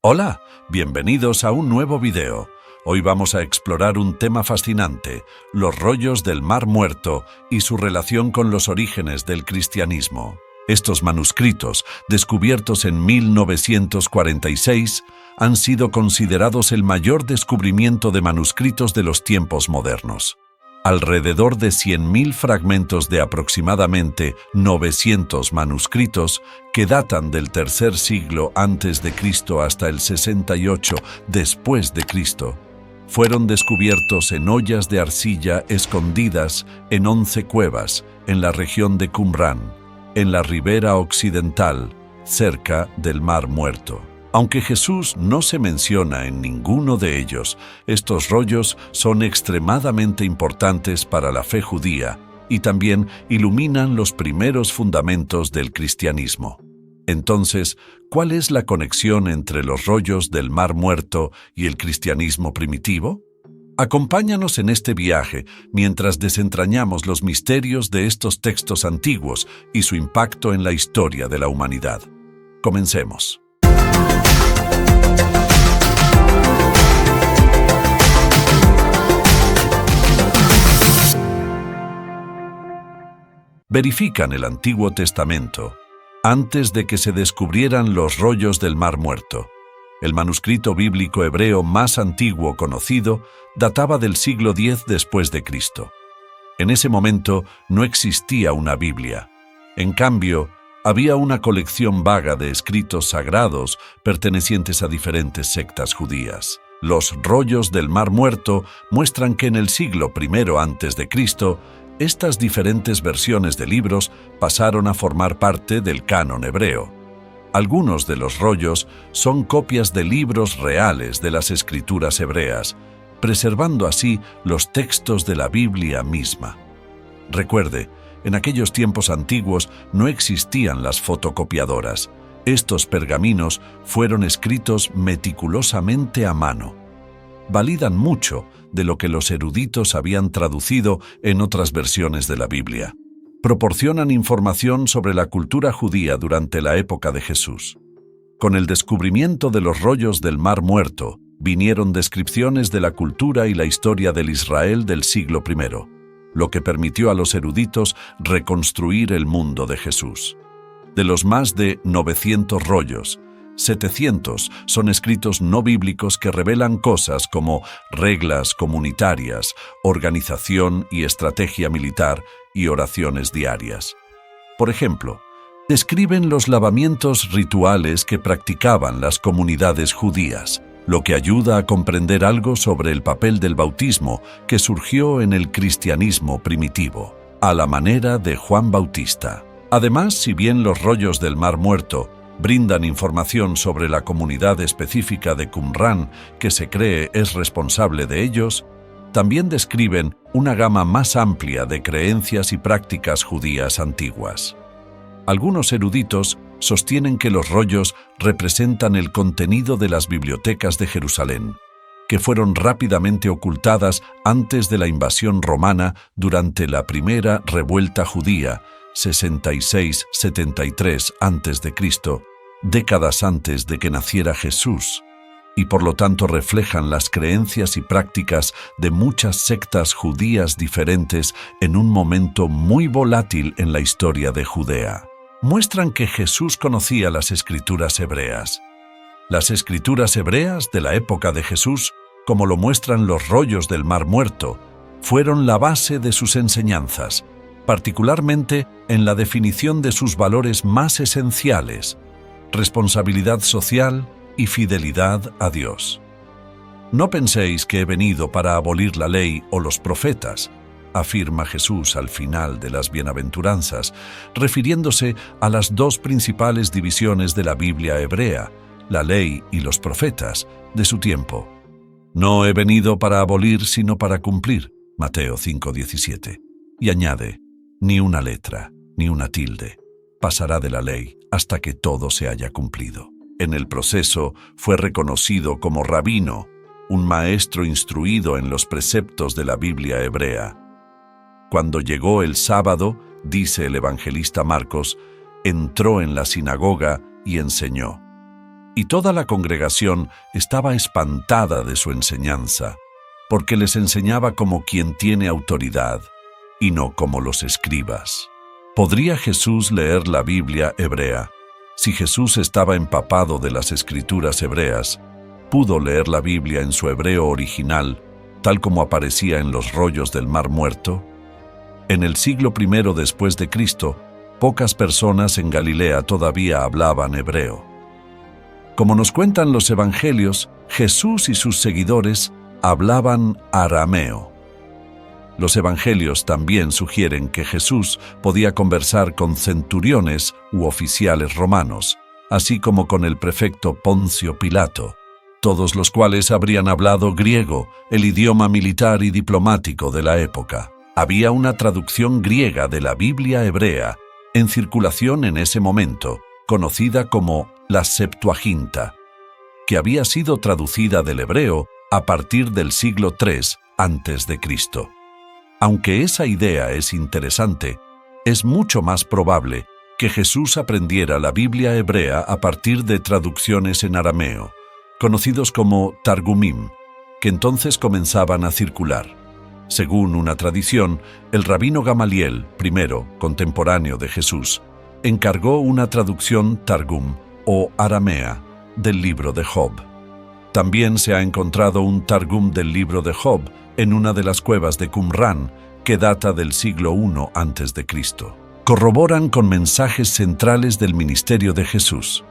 Hola, bienvenidos a un nuevo video. Hoy vamos a explorar un tema fascinante, los rollos del Mar Muerto y su relación con los orígenes del cristianismo. Estos manuscritos, descubiertos en 1946, han sido considerados el mayor descubrimiento de manuscritos de los tiempos modernos. Alrededor de 100.000 fragmentos de aproximadamente 900 manuscritos que datan del tercer siglo antes de Cristo hasta el 68 después de Cristo, fueron descubiertos en ollas de arcilla escondidas en 11 cuevas en la región de Qumrán, en la ribera occidental, cerca del Mar Muerto. Aunque Jesús no se menciona en ninguno de ellos, estos rollos son extremadamente importantes para la fe judía y también iluminan los primeros fundamentos del cristianismo. Entonces, ¿cuál es la conexión entre los rollos del Mar Muerto y el cristianismo primitivo? Acompáñanos en este viaje mientras desentrañamos los misterios de estos textos antiguos y su impacto en la historia de la humanidad. Comencemos. Verifican el Antiguo Testamento antes de que se descubrieran los rollos del Mar Muerto. El manuscrito bíblico hebreo más antiguo conocido databa del siglo X después de Cristo. En ese momento no existía una Biblia. En cambio, había una colección vaga de escritos sagrados pertenecientes a diferentes sectas judías. Los rollos del Mar Muerto muestran que en el siglo I antes de Cristo, estas diferentes versiones de libros pasaron a formar parte del canon hebreo. Algunos de los rollos son copias de libros reales de las escrituras hebreas, preservando así los textos de la Biblia misma. Recuerde, en aquellos tiempos antiguos no existían las fotocopiadoras. Estos pergaminos fueron escritos meticulosamente a mano. Validan mucho de lo que los eruditos habían traducido en otras versiones de la Biblia. Proporcionan información sobre la cultura judía durante la época de Jesús. Con el descubrimiento de los rollos del Mar Muerto, vinieron descripciones de la cultura y la historia del Israel del siglo I, lo que permitió a los eruditos reconstruir el mundo de Jesús. De los más de 900 rollos, 700 son escritos no bíblicos que revelan cosas como reglas comunitarias, organización y estrategia militar y oraciones diarias. Por ejemplo, describen los lavamientos rituales que practicaban las comunidades judías, lo que ayuda a comprender algo sobre el papel del bautismo que surgió en el cristianismo primitivo, a la manera de Juan Bautista. Además, si bien los rollos del Mar Muerto brindan información sobre la comunidad específica de Qumrán que se cree es responsable de ellos, también describen una gama más amplia de creencias y prácticas judías antiguas. Algunos eruditos sostienen que los rollos representan el contenido de las bibliotecas de Jerusalén, que fueron rápidamente ocultadas antes de la invasión romana durante la primera revuelta judía, 66-73 a.C., décadas antes de que naciera Jesús, y por lo tanto reflejan las creencias y prácticas de muchas sectas judías diferentes en un momento muy volátil en la historia de Judea. Muestran que Jesús conocía las escrituras hebreas. Las escrituras hebreas de la época de Jesús, como lo muestran los rollos del Mar Muerto, fueron la base de sus enseñanzas, particularmente en la definición de sus valores más esenciales: responsabilidad social y fidelidad a Dios. No penséis que he venido para abolir la ley o los profetas, afirma Jesús al final de las bienaventuranzas, refiriéndose a las dos principales divisiones de la Biblia hebrea, la ley y los profetas, de su tiempo. No he venido para abolir, sino para cumplir, Mateo 5:17. Y añade, ni una letra, ni una tilde pasará de la ley hasta que todo se haya cumplido. En el proceso fue reconocido como rabino, un maestro instruido en los preceptos de la Biblia hebrea. Cuando llegó el sábado, dice el evangelista Marcos, entró en la sinagoga y enseñó. y toda la congregación estaba espantada de su enseñanza, porque les enseñaba como quien tiene autoridad, y no como los escribas. ¿Podría Jesús leer la Biblia hebrea? Si Jesús estaba empapado de las escrituras hebreas, ¿pudo leer la Biblia en su hebreo original, tal como aparecía en los rollos del Mar Muerto? En el siglo I después de Cristo, pocas personas en Galilea todavía hablaban hebreo. Como nos cuentan los evangelios, Jesús y sus seguidores hablaban arameo. Los evangelios también sugieren que Jesús podía conversar con centuriones u oficiales romanos, así como con el prefecto Poncio Pilato, todos los cuales habrían hablado griego, el idioma militar y diplomático de la época. Había una traducción griega de la Biblia hebrea en circulación en ese momento, conocida como la Septuaginta, que había sido traducida del hebreo a partir del siglo III a.C. Aunque esa idea es interesante, es mucho más probable que Jesús aprendiera la Biblia hebrea a partir de traducciones en arameo, conocidos como Targumim, que entonces comenzaban a circular. Según una tradición, el rabino Gamaliel, primero contemporáneo de Jesús, encargó una traducción Targum o aramea del libro de Job. También se ha encontrado un Targum del libro de Job en una de las cuevas de Qumrán, que data del siglo I a.C. Corroboran con mensajes centrales del ministerio de Jesús.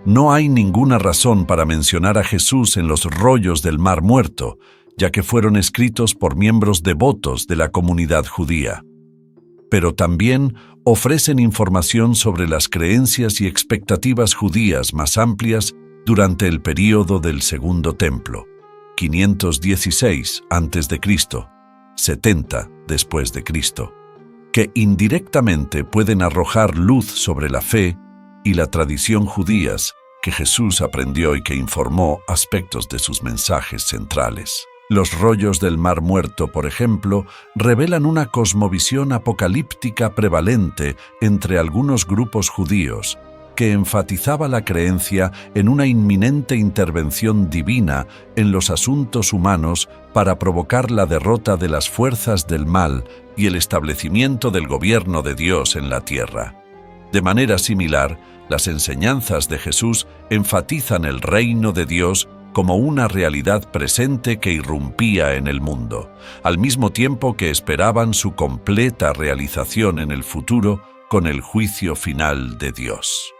No hay ninguna razón para mencionar a Jesús en los rollos del Mar Muerto, ya que fueron escritos por miembros devotos de la comunidad judía. Pero también ofrecen información sobre las creencias y expectativas judías más amplias durante el período del Segundo Templo, 516 a.C., 70 después de Cristo, que indirectamente pueden arrojar luz sobre la fe y la tradición judías que Jesús aprendió y que informó aspectos de sus mensajes centrales. Los rollos del Mar Muerto, por ejemplo, revelan una cosmovisión apocalíptica prevalente entre algunos grupos judíos, que enfatizaba la creencia en una inminente intervención divina en los asuntos humanos para provocar la derrota de las fuerzas del mal y el establecimiento del gobierno de Dios en la tierra. De manera similar, las enseñanzas de Jesús enfatizan el reino de Dios como una realidad presente que irrumpía en el mundo, al mismo tiempo que esperaban su completa realización en el futuro con el juicio final de Dios.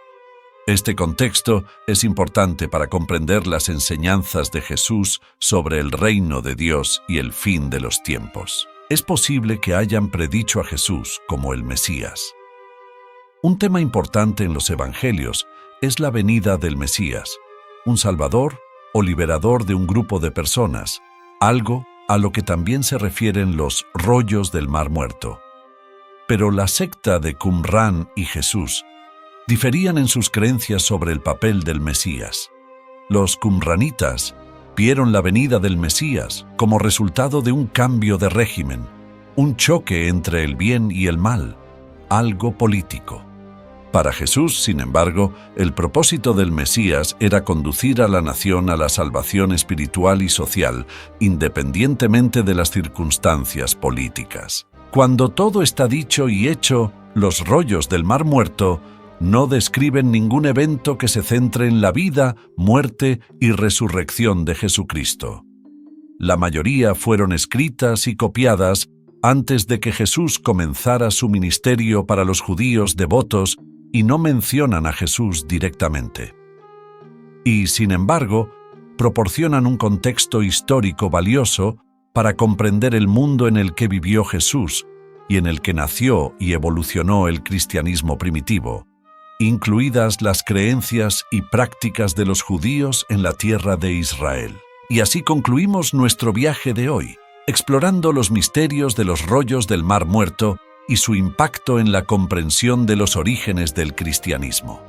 Este contexto es importante para comprender las enseñanzas de Jesús sobre el reino de Dios y el fin de los tiempos. Es posible que hayan predicho a Jesús como el Mesías. Un tema importante en los evangelios es la venida del Mesías, un salvador o liberador de un grupo de personas, algo a lo que también se refieren los rollos del Mar Muerto. Pero la secta de Qumrán y Jesús diferían en sus creencias sobre el papel del Mesías. Los qumranitas vieron la venida del Mesías como resultado de un cambio de régimen, un choque entre el bien y el mal, algo político. Para Jesús, sin embargo, el propósito del Mesías era conducir a la nación a la salvación espiritual y social, independientemente de las circunstancias políticas. Cuando todo está dicho y hecho, los rollos del Mar Muerto no describen ningún evento que se centre en la vida, muerte y resurrección de Jesucristo. La mayoría fueron escritas y copiadas antes de que Jesús comenzara su ministerio para los judíos devotos y no mencionan a Jesús directamente. Y, sin embargo, proporcionan un contexto histórico valioso para comprender el mundo en el que vivió Jesús y en el que nació y evolucionó el cristianismo primitivo, incluidas las creencias y prácticas de los judíos en la tierra de Israel. Y así concluimos nuestro viaje de hoy, explorando los misterios de los rollos del Mar Muerto y su impacto en la comprensión de los orígenes del cristianismo.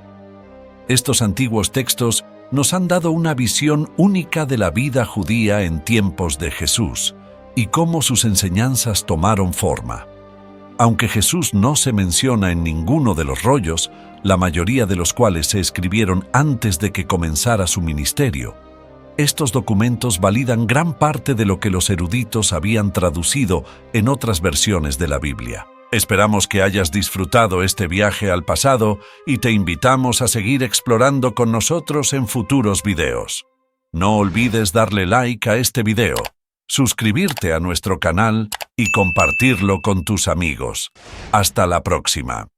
Estos antiguos textos nos han dado una visión única de la vida judía en tiempos de Jesús y cómo sus enseñanzas tomaron forma. Aunque Jesús no se menciona en ninguno de los rollos, la mayoría de los cuales se escribieron antes de que comenzara su ministerio. Estos documentos validan gran parte de lo que los eruditos habían traducido en otras versiones de la Biblia. Esperamos que hayas disfrutado este viaje al pasado y te invitamos a seguir explorando con nosotros en futuros videos. No olvides darle like a este video, suscribirte a nuestro canal y compartirlo con tus amigos. Hasta la próxima.